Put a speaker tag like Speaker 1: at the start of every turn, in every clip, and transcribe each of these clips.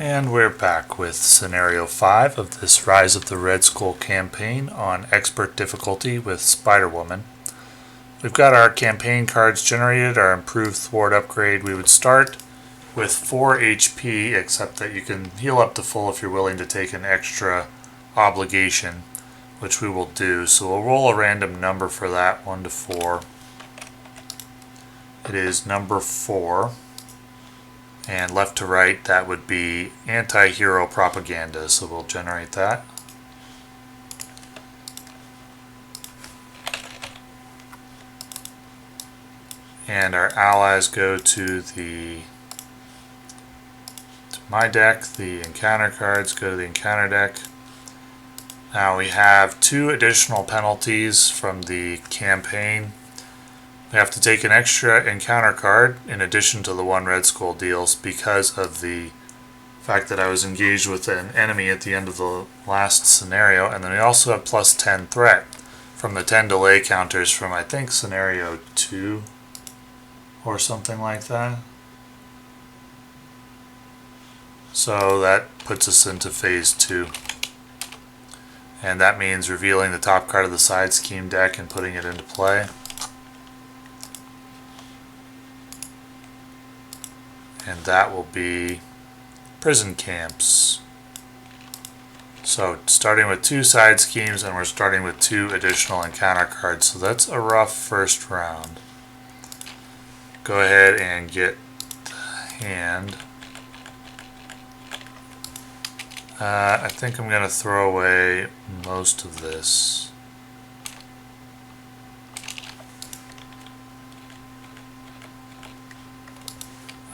Speaker 1: And we're back with Scenario 5 of this Rise of the Red Skull campaign on Expert difficulty with Spider-Woman. We've got our campaign cards generated, our improved thwart upgrade. We would start with 4 HP, except that you can heal up to full if you're willing to take an extra obligation, which we will do. So we'll roll a random number for that, 1 to 4. It is number 4. And left to right, that would be anti-hero propaganda, so we'll generate that. And our allies go to my deck. The encounter cards go to the encounter deck. Now we have 2 additional penalties from the campaign. We have to take an extra encounter card in addition to the 1 Red Skull deals because of the fact that I was engaged with an enemy at the end of the last scenario. And then we also have plus 10 threat from the 10 delay counters from, I think, scenario 2 or something like that. So that puts us into phase 2. And that means revealing the top card of the side scheme deck and putting it into play. And that will be prison camps. So starting with 2 side schemes, and we're starting with 2 additional encounter cards. So that's a rough first round. Go ahead and get the hand. I think I'm going to throw away most of this.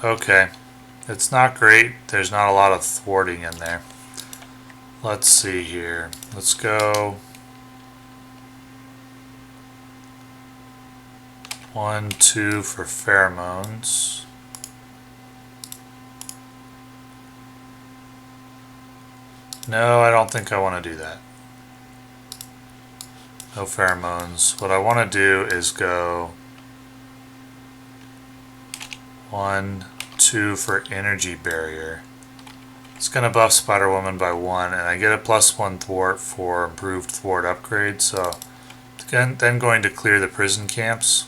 Speaker 1: Okay, it's not great. There's not a lot of thwarting in there. Let's see here. Let's go 1, 2 for pheromones. No, I don't think I want to do that. No pheromones. What I want to do is go 1, 2 for energy barrier. It's going to buff Spider-Woman by 1, and I get a plus 1 thwart for improved thwart upgrade. So then going to clear the prison camps.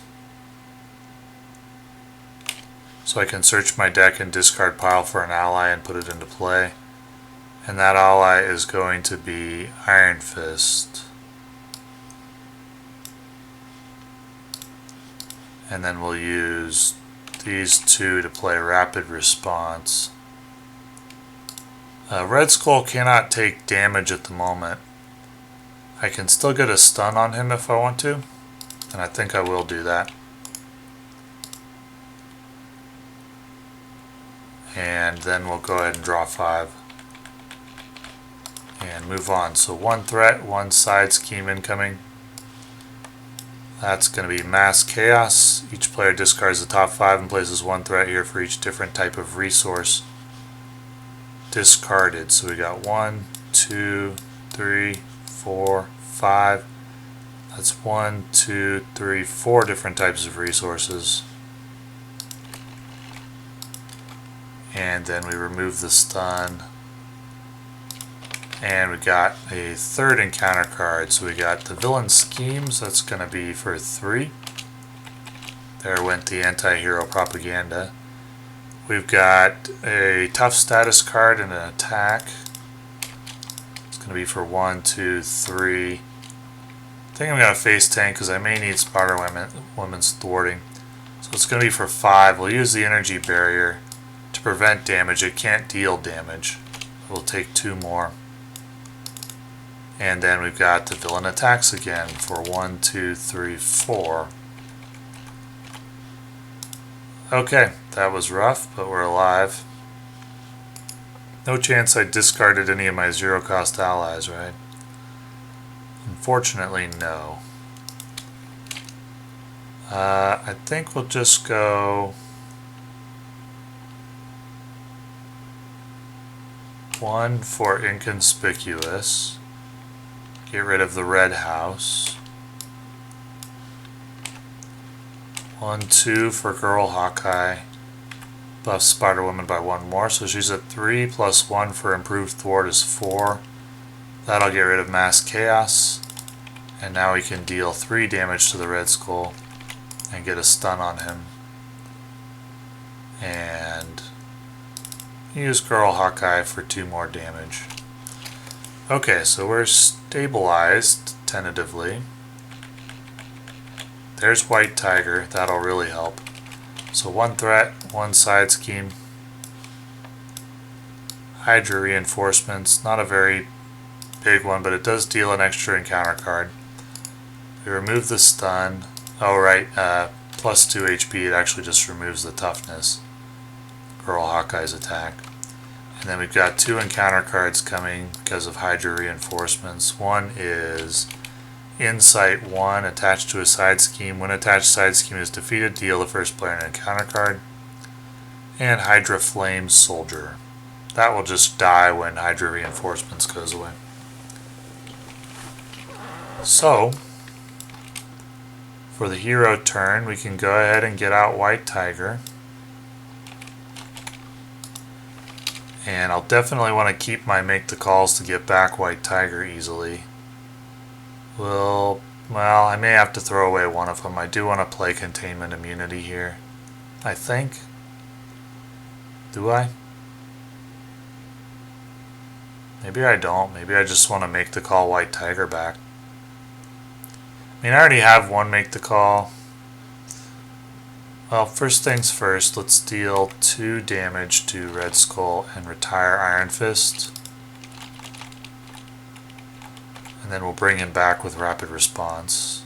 Speaker 1: So I can search my deck and discard pile for an ally and put it into play. And that ally is going to be Iron Fist. And then we'll use these 2 to play Rapid Response. Red Skull cannot take damage at the moment. I can still get a stun on him if I want to, and I think I will do that. And then we'll go ahead and draw 5. And move on. So 1 threat, 1 side scheme incoming. That's going to be Mass Chaos. Each player discards the top 5 and places 1 threat here for each different type of resource discarded. So we got 1, 2, 3, 4, 5. That's 1, 2, 3, 4 different types of resources. And then we remove the stun. And we got a 3rd encounter card. So we got the Villain Schemes. That's going to be for 3. There went the anti-hero propaganda. We've got a tough status card and an attack. It's going to be for 1, 2, 3. I think I'm going to face tank because I may need Spider-Woman's thwarting. So it's going to be for 5. We'll use the energy barrier to prevent damage. It can't deal damage. We'll take 2 more. And then we've got the villain attacks again for 1, 2, 3, 4. Okay, that was rough, but we're alive. No chance I discarded any of my 0-cost allies, right? Unfortunately, no. I think we'll just go 1 for inconspicuous. Get rid of the red house. 1, 2 for Girl Hawkeye. Buff Spider-Woman by 1 more, so she's at 3 plus 1 for improved thwart is 4. That'll get rid of Mass Chaos. And now we can deal 3 damage to the Red Skull and get a stun on him. And use Girl Hawkeye for 2 more damage. Okay, so we're stabilized tentatively. There's White Tiger, that'll really help. So 1 threat, 1 side scheme. Hydra reinforcements, not a very big one, but it does deal an extra encounter card. We remove the stun. Oh right, plus 2 HP, it actually just removes the toughness. Girl Hawkeye's attack. And then we've got 2 encounter cards coming because of Hydra reinforcements. One is Insight 1 attached to a side scheme. When attached side scheme is defeated, deal the first player an encounter card. And Hydra Flame Soldier. That will just die when Hydra reinforcements goes away. So, for the hero turn, we can go ahead and get out White Tiger. And I'll definitely want to keep my make the calls to get back White Tiger easily. Well, I may have to throw away one of them. I do want to play Containment Immunity here, I think. Do I? Maybe I don't. Maybe I just want to make the call White Tiger back. I mean, I already have one make the call. Well, first things first, let's deal 2 damage to Red Skull and retire Iron Fist. And then we'll bring him back with Rapid Response.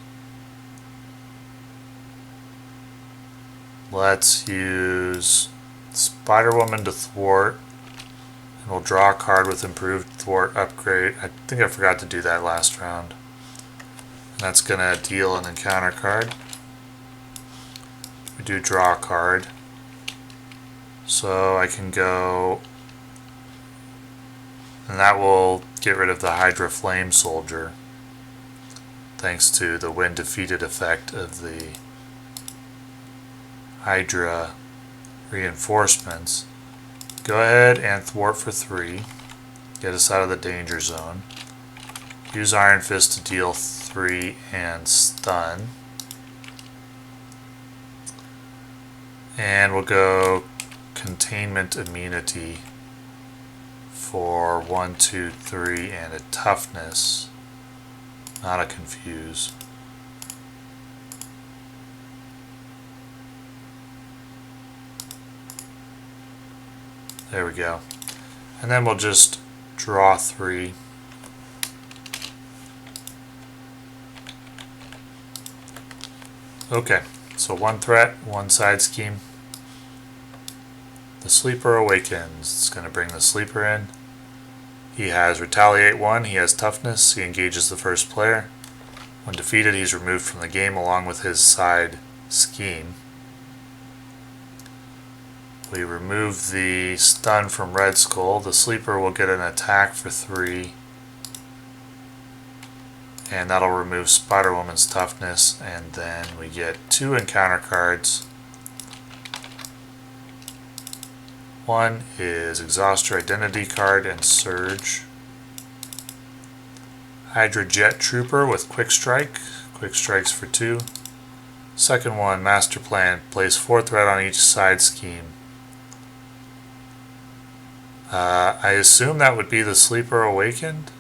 Speaker 1: Let's use Spider-Woman to thwart. And we'll draw a card with improved thwart upgrade. I think I forgot to do that last round. And that's going to deal an encounter card. We do draw a card. So I can go, and that will get rid of the Hydra Flame Soldier, thanks to the when defeated effect of the Hydra reinforcements. Go ahead and thwart for 3. Get us out of the danger zone. Use Iron Fist to deal 3 and stun. And we'll go Containment Immunity for 1, 2, 3 and a toughness, not a confuse. There we go. And then we'll just draw 3. Okay, so 1 threat, 1 side scheme. The Sleeper awakens. It's going to bring the Sleeper in. He has Retaliate 1, he has Toughness, he engages the first player. When defeated, he's removed from the game along with his side scheme. We remove the stun from Red Skull. The Sleeper will get an attack for 3. And that'll remove Spider-Woman's Toughness. And then we get 2 encounter cards. One is Exhaust Your Identity card and Surge. Hydra Jet Trooper with Quick Strike. Quick Strikes for 2. Second one, Master Plan. Place 4 threat on each side scheme. I assume that would be the Sleeper Awakened?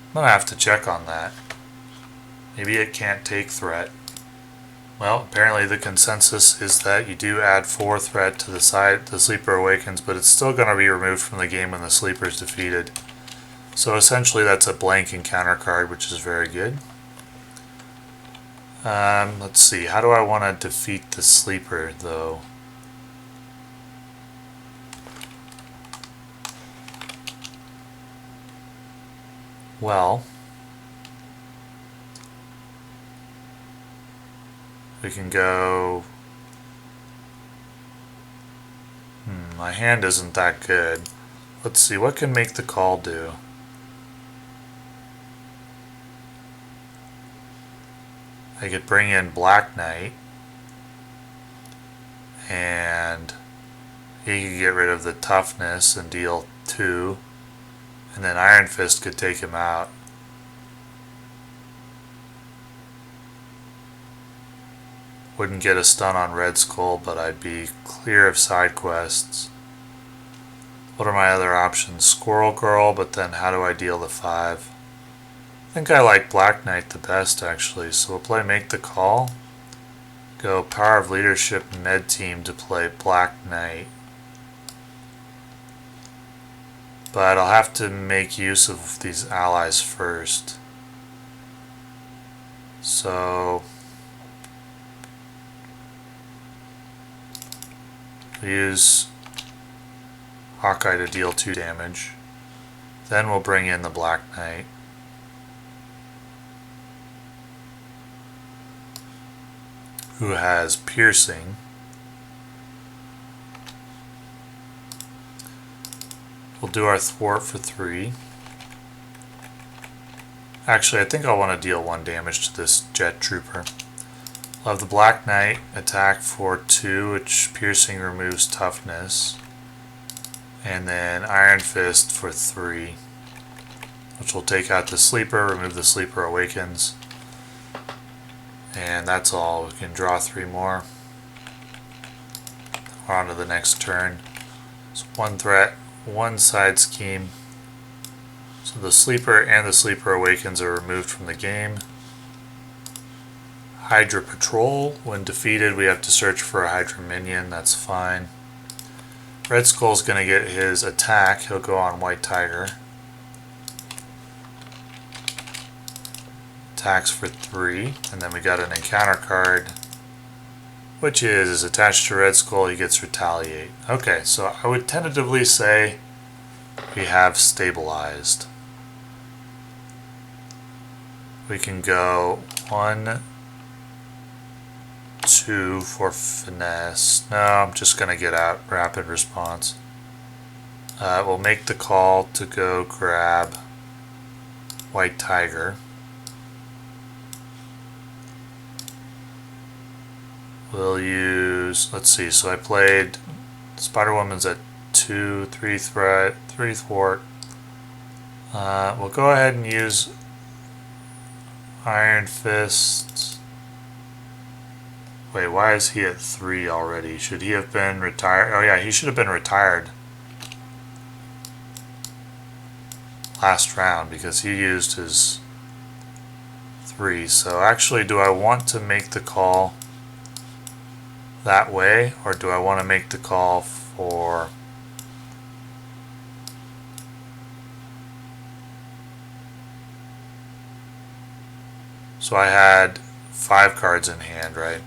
Speaker 1: I'm going to have to check on that. Maybe it can't take threat. Well, apparently the consensus is that you do add 4 threat to the side the Sleeper Awakens, but it's still going to be removed from the game when the Sleeper is defeated. So essentially that's a blank encounter card, which is very good. Let's see, how do I want to defeat the Sleeper, though? Well, we can go... my hand isn't that good. Let's see, what can make the call do? I could bring in Black Knight. and he could get rid of the toughness and deal 2, and then Iron Fist could take him out. Wouldn't get a stun on Red Skull, but I'd be clear of side quests. What are my other options? Squirrel Girl, but then how do I deal the 5? I think I like Black Knight the best, actually, so we'll play Make the Call. Go Power of Leadership Med Team to play Black Knight. But I'll have to make use of these allies first. So use Hawkeye to deal 2 damage. Then we'll bring in the Black Knight. Who has piercing. We'll do our thwart for 3. Actually, I think I'll want to deal 1 damage to this Jet Trooper. I'll have the Black Knight attack for 2, which piercing removes toughness. And then Iron Fist for 3, which will take out the Sleeper, remove the Sleeper Awakens. And that's all. We can draw 3 more. We're on to the next turn. So 1 threat, 1 side scheme. So the Sleeper and the Sleeper Awakens are removed from the game. Hydra Patrol. When defeated, we have to search for a Hydra minion. That's fine. Red Skull's going to get his attack. He'll go on White Tiger. Attacks for 3. And then we got an encounter card, which is attached to Red Skull. He gets Retaliate. Okay, so I would tentatively say we have stabilized. We can go 1, 2 for finesse. No, I'm just going to get out rapid response. We'll make the call to go grab White Tiger. We'll use, let's see, so I played Spider-Woman's at 2, 3 threat, 3 thwart. We'll go ahead and use Iron Fist. Wait, why is he at 3 already? Should he have been retired? Oh yeah, he should have been retired last round because he used his 3. So actually, do I want to make the call that way, or do I want to make the call for so I had 5 cards in hand, right?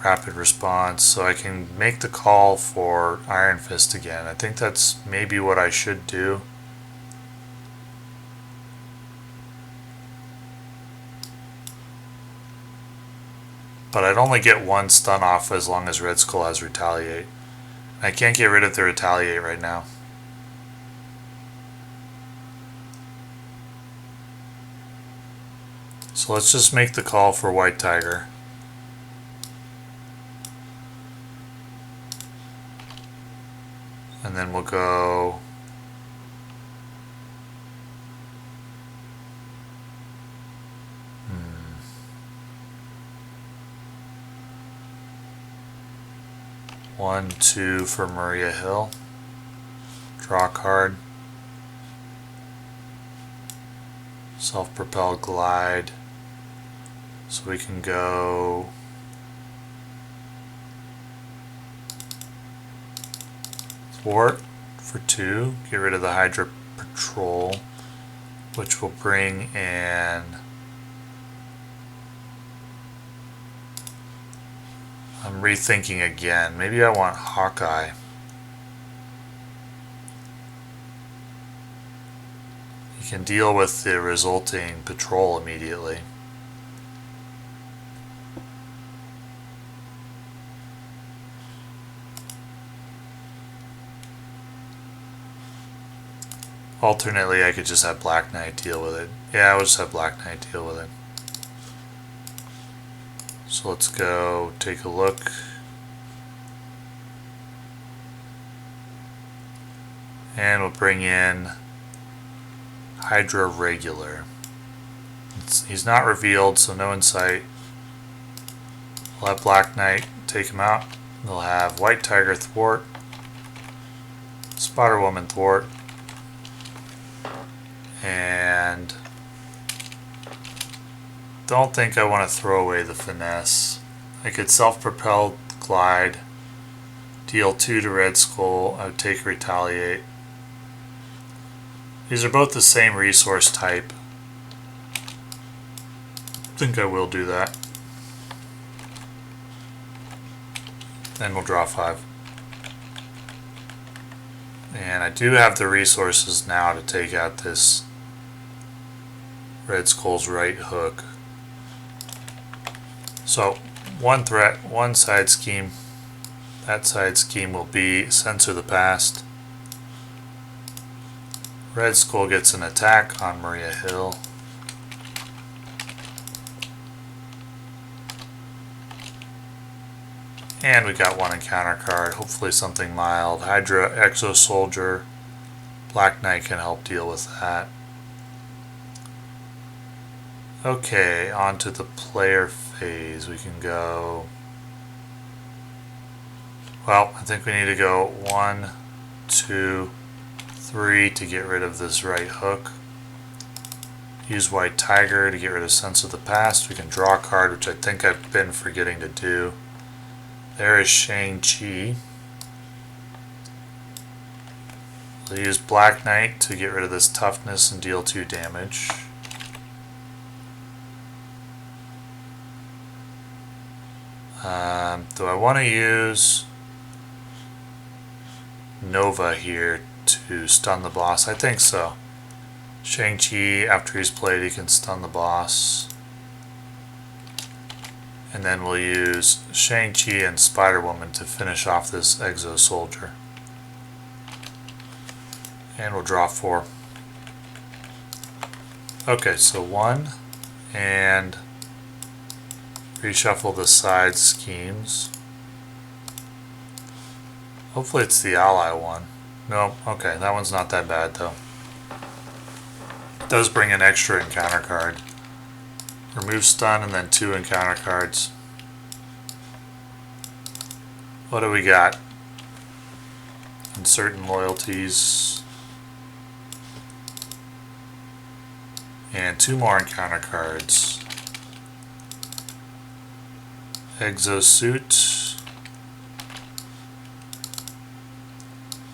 Speaker 1: Rapid response, so I can make the call for Iron Fist again. I think that's maybe what I should do. But I'd only get 1 stun off as long as Red Skull has Retaliate. I can't get rid of the Retaliate right now. So let's just make the call for White Tiger. And then we'll go one, 2 for Maria Hill. Draw a card. Self-propelled glide. So we can go thwart for 2. Get rid of the Hydra Patrol, which will bring in I'm rethinking again. Maybe I want Hawkeye. You can deal with the resulting patrol immediately. Alternately, I could just have Black Knight deal with it. Yeah, I would just have Black Knight deal with it. So let's go take a look. And we'll bring in Hydra Regular. He's not revealed, so no insight. We'll have Black Knight take him out. We'll have White Tiger thwart, Spider Woman thwart, and don't think I want to throw away the finesse. I could self-propelled glide, deal 2 to Red Skull. I would take retaliate. These are both the same resource type. I think I will do that. Then we'll draw 5. And I do have the resources now to take out this Red Skull's right hook. So, one threat, one side scheme. That side scheme will be Censor the Past. Red Skull gets an attack on Maria Hill. And we got one encounter card, hopefully something mild. Hydra Exo Soldier. Black Knight can help deal with that. Okay, on to the player phase. We can go... Well, I think we need to go 1, 2, 3 to get rid of this right hook. Use White Tiger to get rid of Censor the Past. We can draw a card, which I think I've been forgetting to do. There is Shang-Chi. We'll use Black Knight to get rid of this toughness and deal 2 damage. Do I want to use Nova here to stun the boss? I think so. Shang-Chi, after he's played, he can stun the boss. And then we'll use Shang-Chi and Spider-Woman to finish off this Exo Soldier. And we'll draw 4. Okay, so 1 and reshuffle the side schemes. Hopefully it's the ally one. Nope, okay, that one's not that bad though. It does bring an extra encounter card. Remove stun and then 2 encounter cards. What do we got? Uncertain loyalties. And 2 more encounter cards. Exosuit.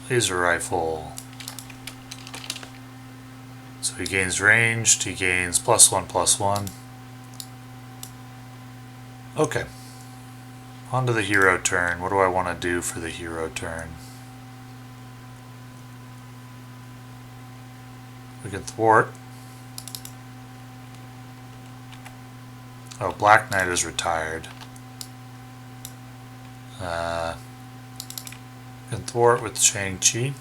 Speaker 1: Laser rifle. So he gains ranged, he gains +1/+1. Okay. On to the hero turn. What do I want to do for the hero turn? We can thwart. Oh, Black Knight is retired. We can thwart with Shang-Chi,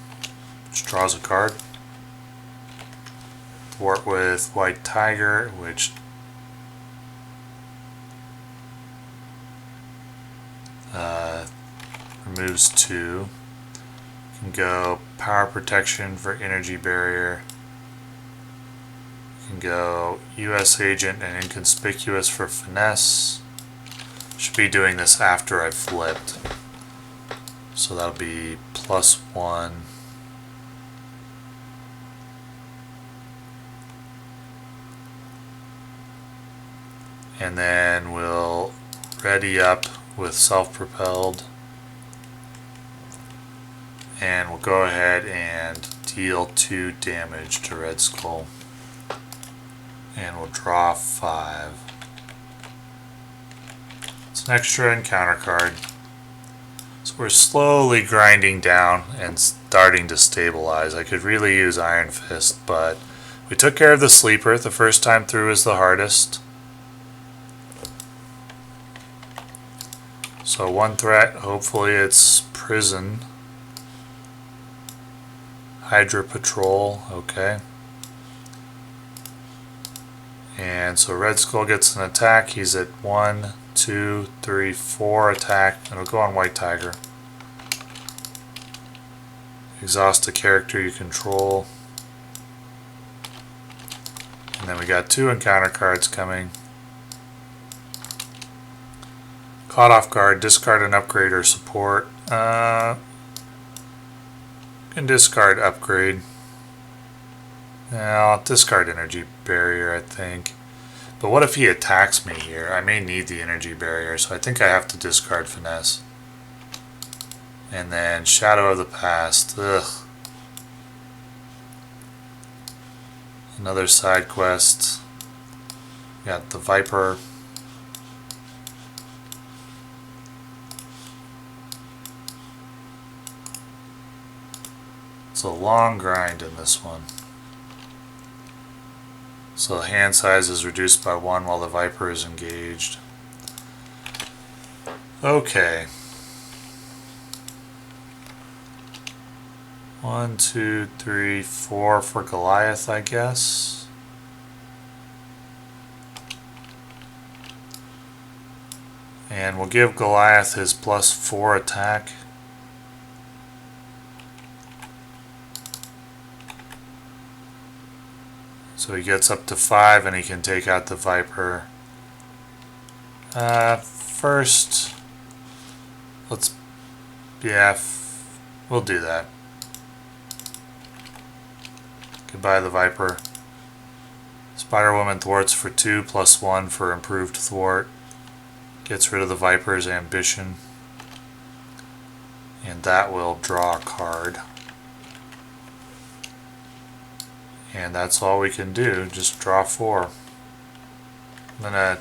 Speaker 1: which draws a card. Thwart with White Tiger, which removes 2. You can go Power Protection for Energy Barrier. You can go US Agent and Inconspicuous for Finesse. Should be doing this after I've flipped. So that'll be +1. And then we'll ready up with self-propelled. And we'll go ahead and deal 2 damage to Red Skull. And we'll draw 5. It's an extra encounter card. So we're slowly grinding down and starting to stabilize. I could really use Iron Fist, but we took care of the sleeper. The first time through is the hardest. So 1 threat, hopefully it's Prison. Hydra Patrol, okay. And so Red Skull gets an attack. He's at 1, 2, 3, 4 attack. And we'll go on White Tiger. Exhaust a character you control. And then we got 2 encounter cards coming. Caught off guard, discard an upgrade or support. Can discard upgrade. I'll discard energy barrier, I think. But what if he attacks me here? I may need the energy barrier, so I think I have to discard finesse. And then Shadow of the Past. Ugh. Another side quest. Got the Viper. It's a long grind in this one. So the hand size is reduced by 1 while the Viper is engaged. Okay. 1, 2, 3, 4 for Goliath, I guess. And we'll give Goliath his +4 attack. So he gets up to 5 and he can take out the Viper. First, we'll do that. Goodbye the Viper. Spider-Woman thwarts for 2 +1 for improved thwart. Gets rid of the Viper's ambition. And that will draw a card. And that's all we can do, just draw 4. I'm gonna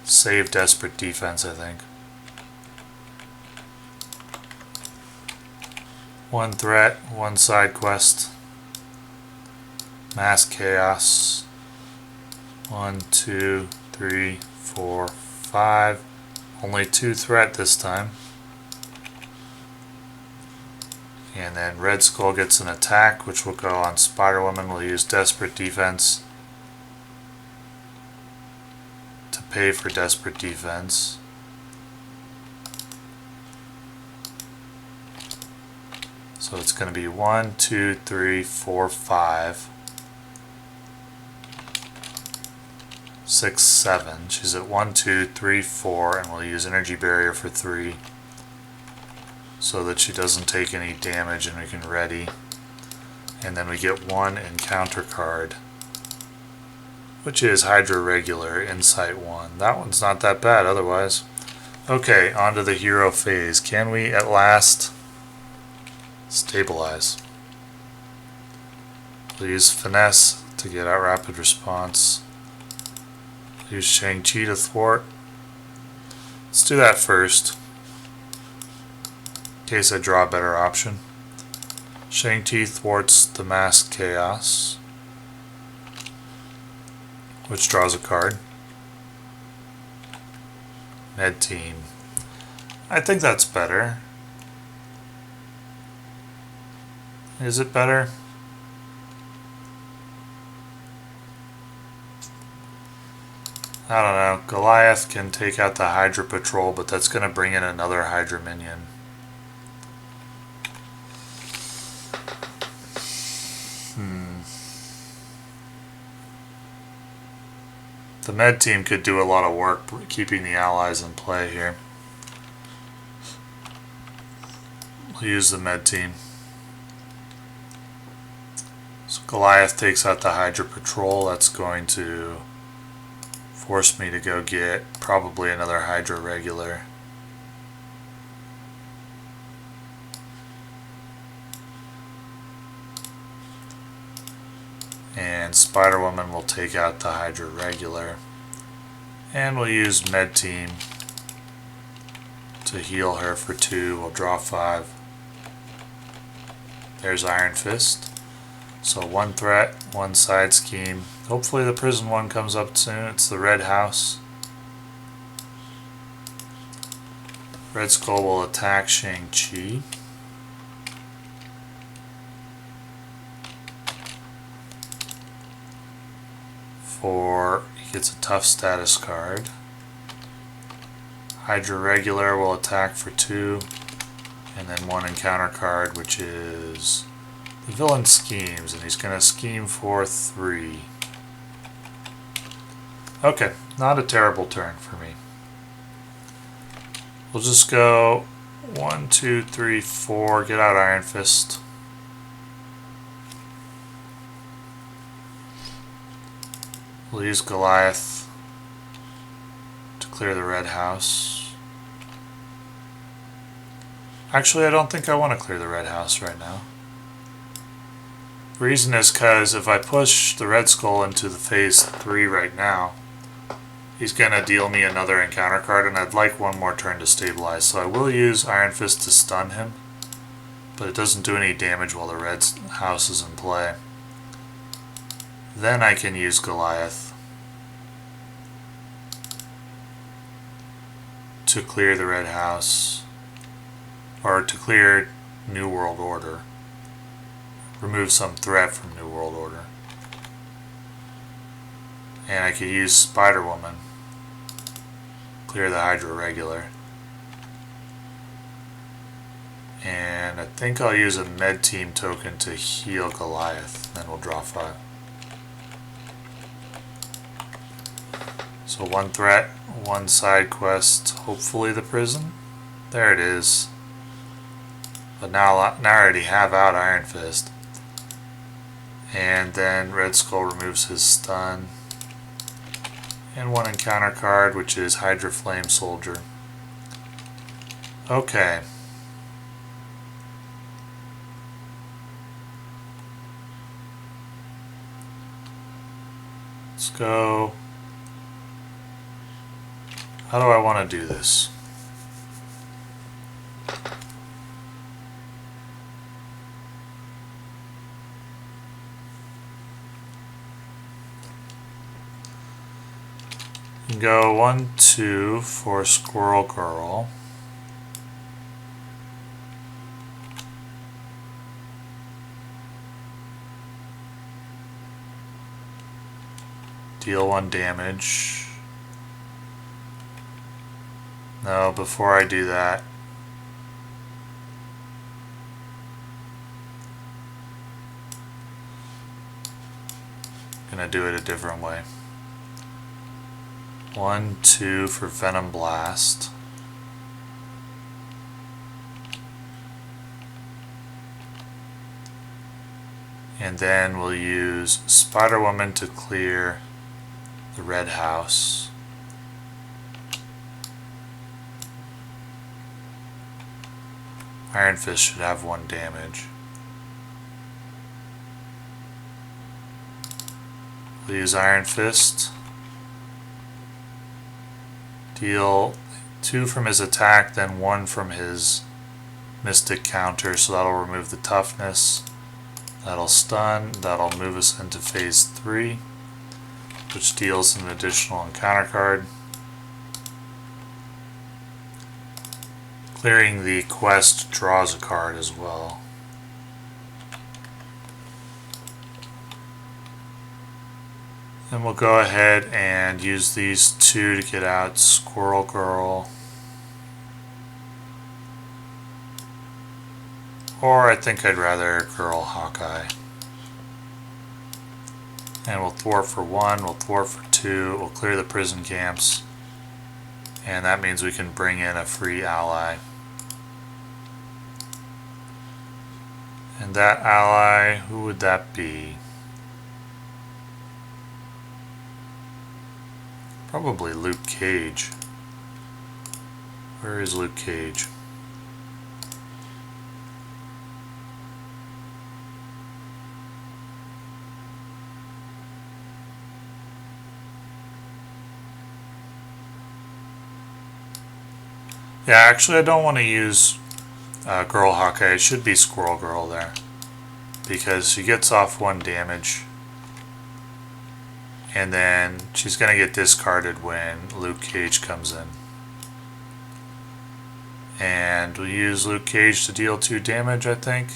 Speaker 1: save Desperate Defense, I think. 1 threat, 1 side quest. Mass Chaos. 1, 2, 3, 4, 5. Only 2 threat this time. And then Red Skull gets an attack, which will go on Spider-Woman. We'll use Desperate Defense to pay for Desperate Defense. So it's going to be 1, 2, 3, 4, 5, 6, 7. She's at 1, 2, 3, 4, and we'll use Energy Barrier for 3. So that she doesn't take any damage and we can ready. And then we get 1 encounter card, which is Hydra Regular, Insight 1. That one's not that bad otherwise. Okay, on to the hero phase. Can we at last stabilize? We'll use Finesse to get out rapid response. We'll use Shang-Chi to thwart. Let's do that first, in case I draw a better option. Shang-Chi thwarts the Masked Chaos, which draws a card. Med Team. I think that's better. Is it better? I don't know. Goliath can take out the Hydra Patrol, but that's going to bring in another Hydra minion. The med team could do a lot of work keeping the allies in play here. We'll use the med team. So Goliath takes out the Hydra Patrol. That's going to force me to go get probably another Hydra Regular. And Spider-Woman will take out the Hydra Regular. And we'll use Med Team to heal her for 2. We'll draw 5. There's Iron Fist. So 1 threat, 1 side scheme. Hopefully the prison one comes up soon. It's the Red House. Red Skull will attack Shang-Chi. He gets a tough status card. Hydra Regular will attack for 2, And then one encounter card, which is the Villain Schemes, and he's going to scheme for 3. Okay, not a terrible turn for me. We'll just go 1, 2, 3, 4, get out Iron Fist. We'll use Goliath to clear the red house. Actually, I don't think I want to clear the red house right now. The reason is because if I push the Red Skull into the phase 3 right now, he's going to deal me another encounter card, and I'd like one more turn to stabilize. So I will use Iron Fist to stun him, but it doesn't do any damage while the red house is in play. Then I can use Goliath to clear the red house, or to clear New World Order. Remove some threat from New World Order. And I could use Spider-Woman. Clear the Hydra regular. And I think I'll use a Med Team token to heal Goliath. Then we'll draw 5. So 1 threat, 1 side quest, hopefully the prison. There it is. But now I already have out Iron Fist. And then Red Skull removes his stun. And 1 encounter card, which is Hydra Flame Soldier. Okay. Let's go. How do I want to do this? You can go 1, 2 for Squirrel Girl. Deal 1 damage. No, before I do that, I'm gonna do it a different way. 1, 2 for Venom Blast. And then we'll use Spider-Woman to clear the red house. Iron Fist should have 1 damage. We'll use Iron Fist. Deal 2 from his attack, then 1 from his Mystic counter, so that'll remove the toughness. That'll stun, that'll move us into phase 3, which deals an additional encounter card. Clearing the quest draws a card as well. Then we'll go ahead and use these 2 to get out Squirrel Girl. Or I think I'd rather Girl Hawkeye. And we'll thwart for 1, we'll thwart for 2, we'll clear the prison camps. And that means we can bring in a free ally. And that ally, who would that be? Probably Luke Cage. Where is Luke Cage? Yeah, actually I don't want to use Girl Hawkeye. It should be Squirrel Girl there, because she gets off 1 damage, and then she's going to get discarded when Luke Cage comes in. And we'll use Luke Cage to deal 2 damage, I think.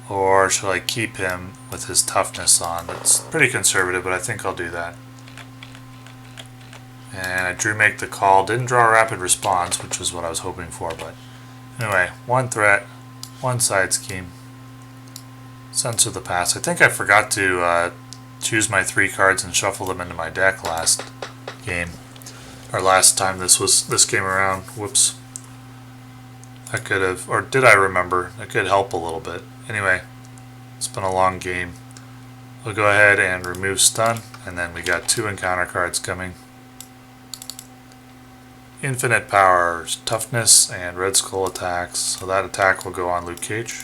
Speaker 1: Or should I keep him with his toughness on? That's pretty conservative, but I think I'll do that. And I drew Make the Call. Didn't draw a rapid response, which was what I was hoping for, but Anyway, one threat, one side scheme. Censor the pass. I think I forgot to choose my 3 cards and shuffle them into my deck last game. Or last time this game around. Whoops. I could have, or did I remember? It could help a little bit. Anyway, it's been a long game. We'll go ahead and remove stun, and then we got 2 encounter cards coming. Infinite powers, toughness, and Red Skull attacks. So that attack will go on Luke Cage.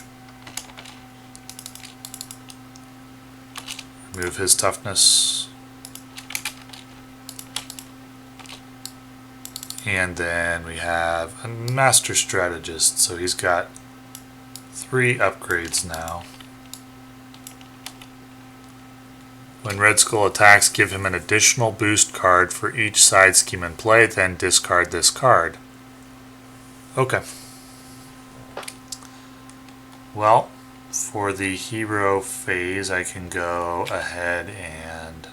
Speaker 1: Remove his toughness. And then we have a Master Strategist. So he's got 3 upgrades now. When Red Skull attacks, give him an additional boost card for each side scheme in play, then discard this card. Okay. Well, for the hero phase, I can go ahead and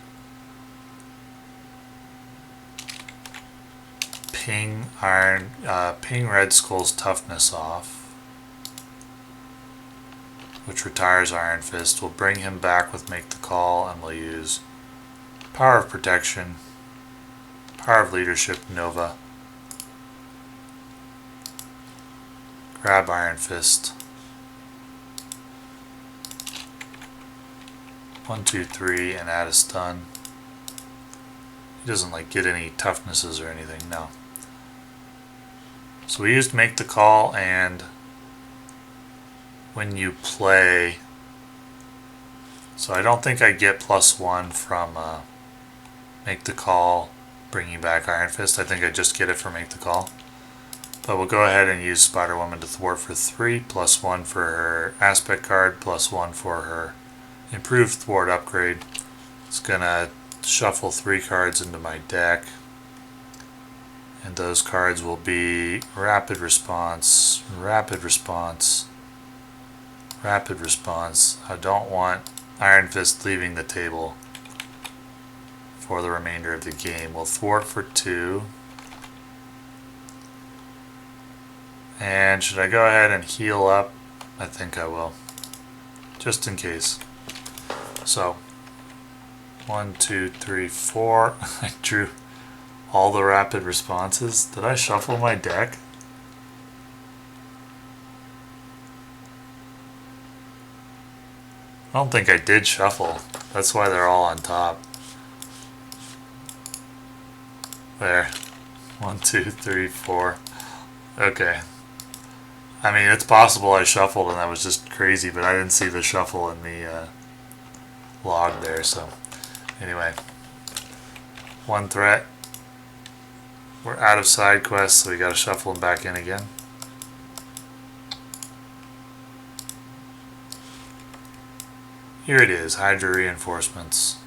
Speaker 1: ping Red Skull's toughness off, which retires Iron Fist. We'll bring him back with Make the Call, and we'll use Power of Protection, Power of Leadership, Nova, grab Iron Fist, 1, 2, 3, and add a stun. He doesn't like get any toughnesses or anything, no. So we used Make the Call, and when you play, so I don't think I get +1 from Make the Call, bringing back Iron Fist. I think I just get it for Make the Call. But we'll go ahead and use Spider-Woman to thwart for 3, +1 for her aspect card, +1 for her improved thwart upgrade. It's gonna shuffle 3 cards into my deck, and those cards will be Rapid Response, Rapid Response, Rapid Response. I don't want Iron Fist leaving the table for the remainder of the game. We'll thwart for 2. And should I go ahead and heal up? I think I will, just in case. So 1, 2, 3, 4. I drew all the rapid responses. Did I shuffle my deck? I don't think I did shuffle. That's why they're all on top. There. 1, 2, 3, 4. Okay. I mean, it's possible I shuffled and that was just crazy, but I didn't see the shuffle in the log there, so anyway. 1 threat. We're out of side quests, so we gotta shuffle them back in again. Here it is, Hydra Reinforcements.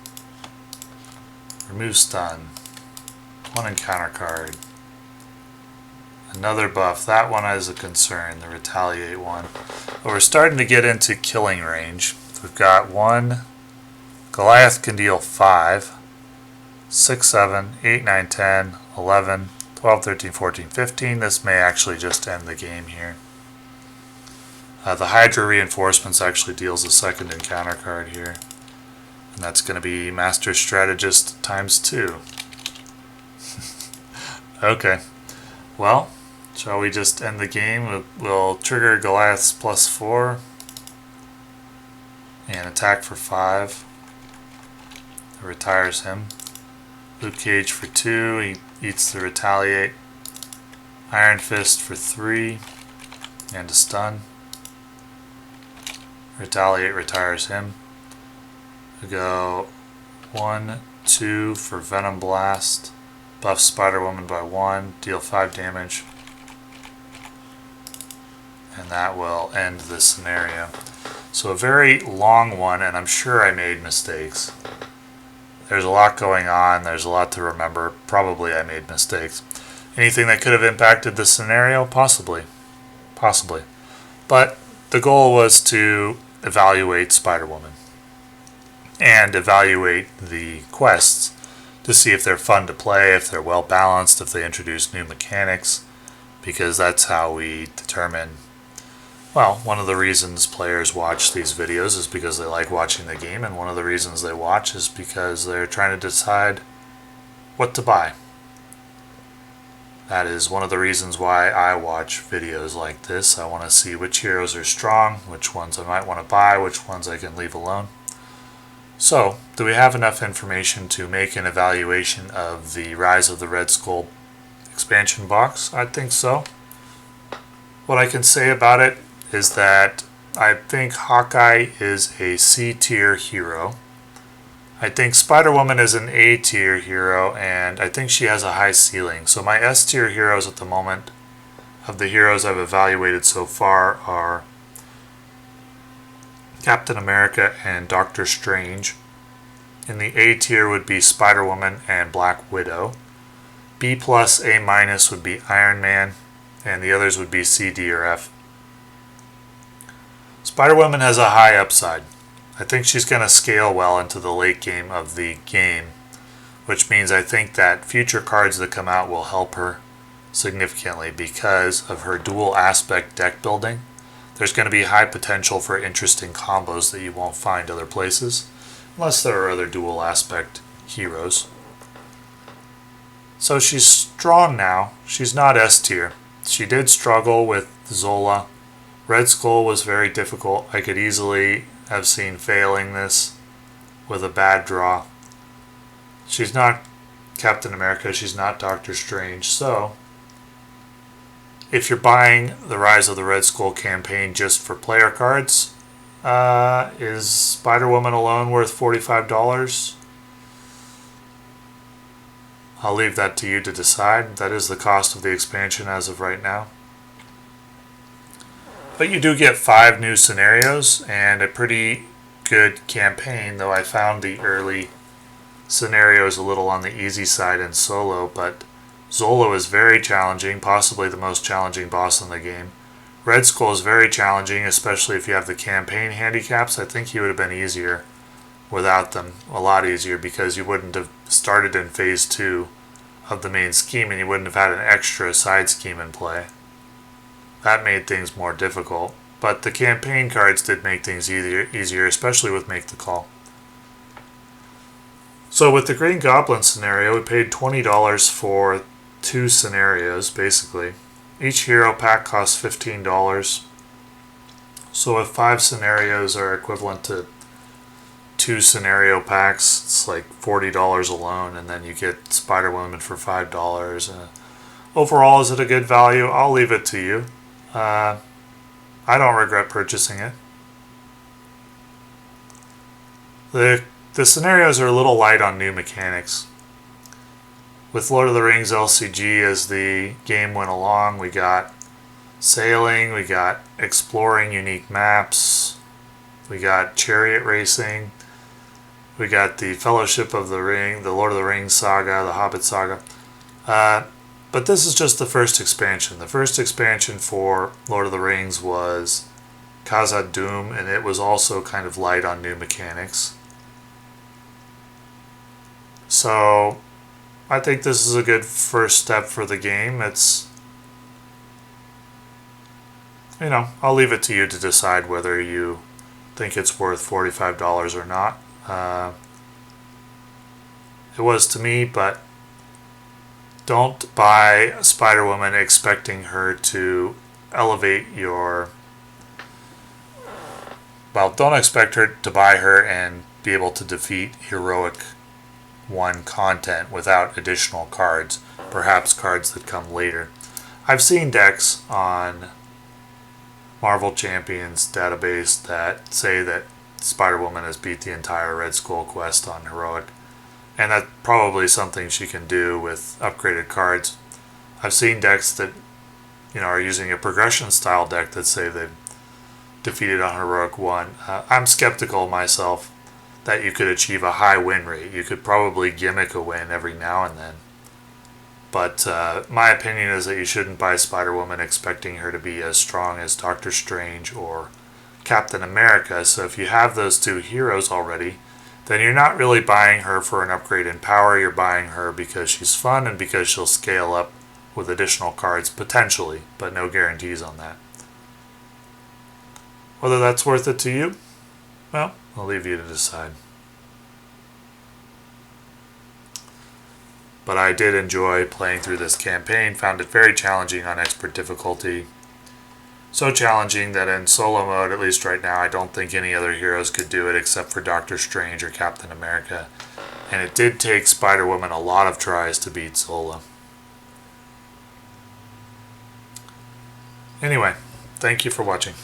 Speaker 1: Remove stun. 1 encounter card. Another buff. That one is a concern, the Retaliate one. But we're starting to get into killing range. We've got 1. Goliath can deal 5, 6, 7, 8, 9, 10, 11, 12, 13, 14, 15. This may actually just end the game here. The Hydra Reinforcements actually deals a 2nd encounter card here. And that's going to be Master Strategist ×2. Okay. Well, shall we just end the game? We'll trigger Goliath's +4 and attack for 5. It retires him. Luke Cage for 2. He eats the Retaliate. Iron Fist for 3 and a stun. Retaliate retires him. We go 1, 2 for Venom Blast. Buff Spider-Woman by 1. Deal 5 damage. And that will end this scenario. So a very long one, and I'm sure I made mistakes. There's a lot going on. There's a lot to remember. Probably I made mistakes. Anything that could have impacted this scenario? Possibly. Possibly. But the goal was to evaluate Spider-Woman and evaluate the quests to see if they're fun to play, if they're well balanced, if they introduce new mechanics. because that's how we determine, well, one of the reasons players watch these videos is because they like watching the game, and one of the reasons they watch is because they're trying to decide what to buy. That is one of the reasons why I watch videos like this. I want to see which heroes are strong, which ones I might want to buy, which ones I can leave alone. So, do we have enough information to make an evaluation of the Rise of the Red Skull expansion box? I think so. What I can say about it is that I think Hawkeye is a C tier hero. I think Spider-Woman is an A tier hero, and I think she has a high ceiling. So my S tier heroes at the moment, of the heroes I've evaluated so far, are Captain America and Doctor Strange. In the A tier would be Spider-Woman and Black Widow. B plus, A minus would be Iron Man, and the others would be C, D, or F. Spider-Woman has a high upside. I think she's going to scale well into the late game of the game, which means I think that future cards that come out will help her significantly because of her dual aspect deck building. There's going to be high potential for interesting combos that you won't find other places, unless there are other dual aspect heroes. So she's strong now. She's not S tier. She did struggle with Zola. Red Skull was very difficult. I could easily have seen failing this with a bad draw. She's not Captain America. She's not Doctor Strange. So, if you're buying the Rise of the Red Skull campaign just for player cards, is Spider-Woman alone worth $45? I'll leave that to you to decide. That is the cost of the expansion as of right now. But you do get 5 new scenarios and a pretty good campaign, though I found the early scenarios a little on the easy side in solo, but Zola is very challenging, possibly the most challenging boss in the game. Red Skull is very challenging, especially if you have the campaign handicaps. I think he would have been easier without them, a lot easier, because you wouldn't have started in phase 2 of the main scheme and you wouldn't have had an extra side scheme in play. That made things more difficult, but the campaign cards did make things easier, especially with Make the Call. So with the Green Goblin scenario, we paid $20 for 2 scenarios, basically. Each hero pack costs $15. So if 5 scenarios are equivalent to 2 scenario packs, it's like $40 alone, and then you get Spider-Woman for $5. Overall, is it a good value? I'll leave it to you. I don't regret purchasing it. The scenarios are a little light on new mechanics. With Lord of the Rings LCG, as the game went along, we got sailing, we got exploring unique maps, we got chariot racing, we got the Fellowship of the Ring, the Lord of the Rings saga, the Hobbit saga. But this is just the first expansion. The first expansion for Lord of the Rings was Khazad-dûm, and it was also kind of light on new mechanics. So, I think this is a good first step for the game. It's, I'll leave it to you to decide whether you think it's worth $45 or not. It was to me, but don't buy Spider-Woman expecting her to elevate your... Well, don't expect her to buy her and be able to defeat Heroic 1 content without additional cards, perhaps cards that come later. I've seen decks on Marvel Champions database that say that Spider-Woman has beat the entire Red Skull quest on Heroic, and that's probably something she can do with upgraded cards. I've seen decks that are using a progression style deck that say they've defeated on Heroic 1. I'm skeptical myself that you could achieve a high win rate. You could probably gimmick a win every now and then. But my opinion is that you shouldn't buy Spider-Woman expecting her to be as strong as Doctor Strange or Captain America. So if you have those 2 heroes already, then you're not really buying her for an upgrade in power. You're buying her because she's fun and because she'll scale up with additional cards, potentially, but no guarantees on that. Whether that's worth it to you, well, I'll leave you to decide. But I did enjoy playing through this campaign, found it very challenging on expert difficulty. So challenging that in solo mode, at least right now, I don't think any other heroes could do it except for Doctor Strange or Captain America. And it did take Spider-Woman a lot of tries to beat Zola. Anyway, thank you for watching.